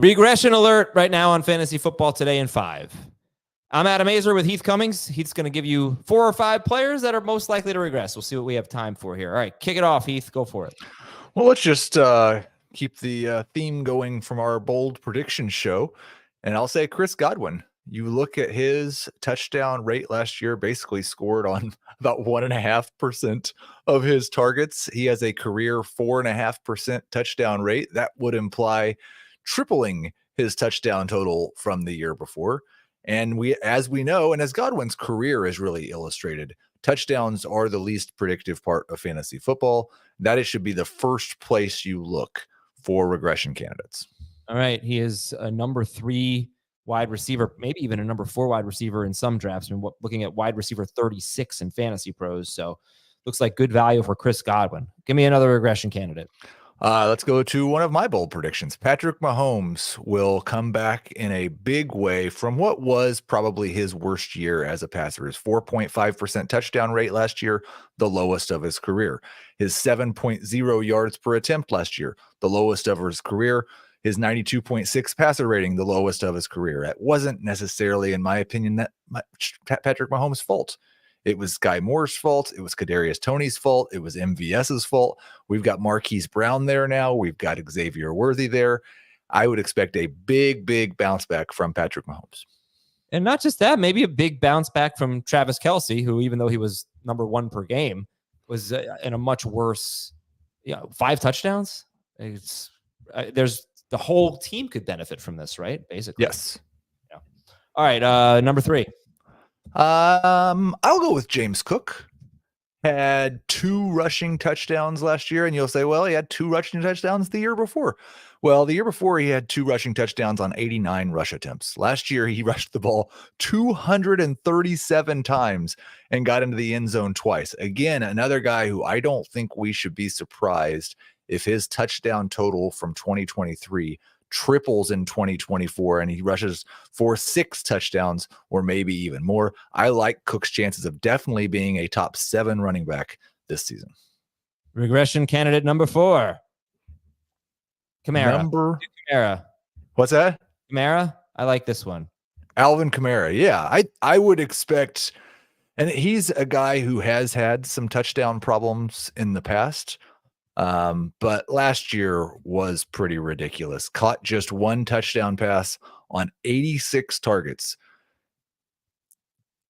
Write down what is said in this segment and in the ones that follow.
Regression alert right now on Fantasy Football Today in 5. I'm Adam Azer with Heath Cummings. Heath's going to give you 4 or 5 players that are most likely to regress. We'll see what we have time for here. All right, kick it off, Heath. Go for it. Well, let's just keep the theme going from our bold prediction show. And I'll say Chris Godwin. You look at his touchdown rate last year, basically scored on about 1.5% of his targets. He has a career 4.5% touchdown rate. That would imply tripling his touchdown total from the year before. And as we know, and as Godwin's career is really illustrated, touchdowns are the least predictive part of fantasy football. That it should be the first place you look for regression candidates. All right. He is a number 3 wide receiver, maybe even a number 4 wide receiver in some drafts. And looking at wide receiver 36 in Fantasy Pros. So looks like good value for Chris Godwin. Give me another regression candidate. Let's go to one of my bold predictions. Patrick Mahomes will come back in a big way from what was probably his worst year as a passer. His 4.5% touchdown rate last year, the lowest of his career. His 7.0 yards per attempt last year, the lowest of his career. His 92.6 passer rating, the lowest of his career. It wasn't necessarily, in my opinion, that much Patrick Mahomes' fault. It was Sky Moore's fault. It was Kadarius Toney's fault. It was MVS's fault. We've got Marquise Brown there now. We've got Xavier Worthy there. I would expect a big bounce back from Patrick Mahomes. And not just that, maybe a big bounce back from Travis Kelce, who, even though he was number 1 per game, was in a much worse, 5 touchdowns. There's the whole team could benefit from this, right? Basically. Yes. Yeah. All right. Number 3. I'll go with James Cook. Had 2 rushing touchdowns last year, and you'll say, well, he had 2 rushing touchdowns the year before. Well, the year before he had 2 rushing touchdowns on 89 rush attempts. Last year, he rushed the ball 237 times and got into the end zone twice. Again, another guy who I don't think we should be surprised if his touchdown total from 2023 triples in 2024 and he rushes for 6 touchdowns or maybe even more. I like Cook's chances of definitely being a top 7 running back this season. Regression candidate number 4. Kamara. What's that? Kamara. I like this one. Alvin Kamara. Yeah, I would expect, and he's a guy who has had some touchdown problems in the past. But last year was pretty ridiculous. Caught just 1 touchdown pass on 86 targets.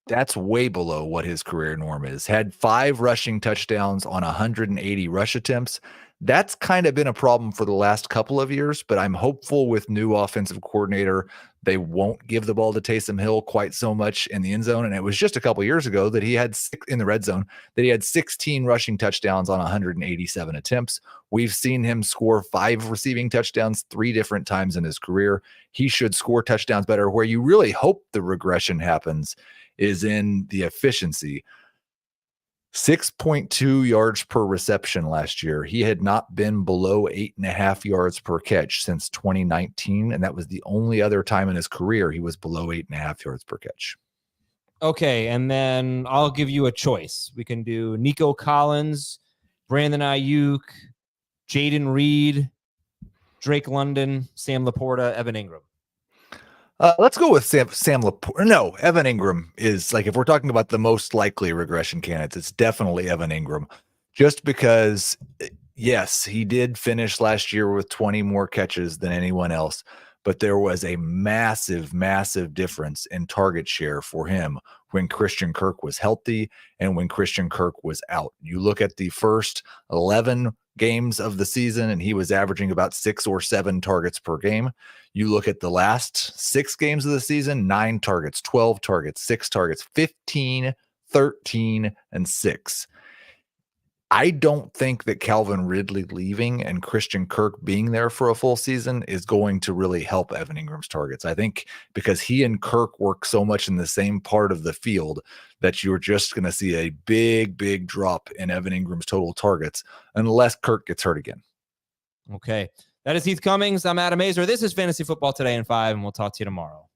That's way below what his career norm is. Had 5 rushing touchdowns on 180 rush attempts. That's kind of been a problem for the last couple of years, but I'm hopeful with new offensive coordinator, they won't give the ball to Taysom Hill quite so much in the end zone. And it was just a couple of years ago that he had in the red zone, that he had 16 rushing touchdowns on 187 attempts. We've seen him score 5 receiving touchdowns 3 different times in his career. He should score touchdowns better. Where you really hope the regression happens is in the efficiency. 6.2 yards per reception last year. He had not been below 8.5 yards per catch since 2019, and that was the only other time in his career he was below 8.5 yards per catch. Okay, and then I'll give you a choice. We can do Nico Collins, Brandon Ayuk, Jaden Reed, Drake London, Sam Laporta, Evan Ingram. Let's go with Sam Laporta. No, Evan Ingram is, like, if we're talking about the most likely regression candidates, it's definitely Evan Ingram. Just because, yes, he did finish last year with 20 more catches than anyone else, but there was a massive difference in target share for him when Christian Kirk was healthy and when Christian Kirk was out. You look at the first 11 games of the season, and he was averaging about 6 or 7 targets per game. You look at the last 6 games of the season, 9 targets, 12 targets, 6 targets, 15, 13, and 6. I don't think that Calvin Ridley leaving and Christian Kirk being there for a full season is going to really help Evan Ingram's targets. I think because he and Kirk work so much in the same part of the field that you're just going to see a big drop in Evan Ingram's total targets unless Kirk gets hurt again. Okay. That is Heath Cummings. I'm Adam Azer. This is Fantasy Football Today in 5, and we'll talk to you tomorrow.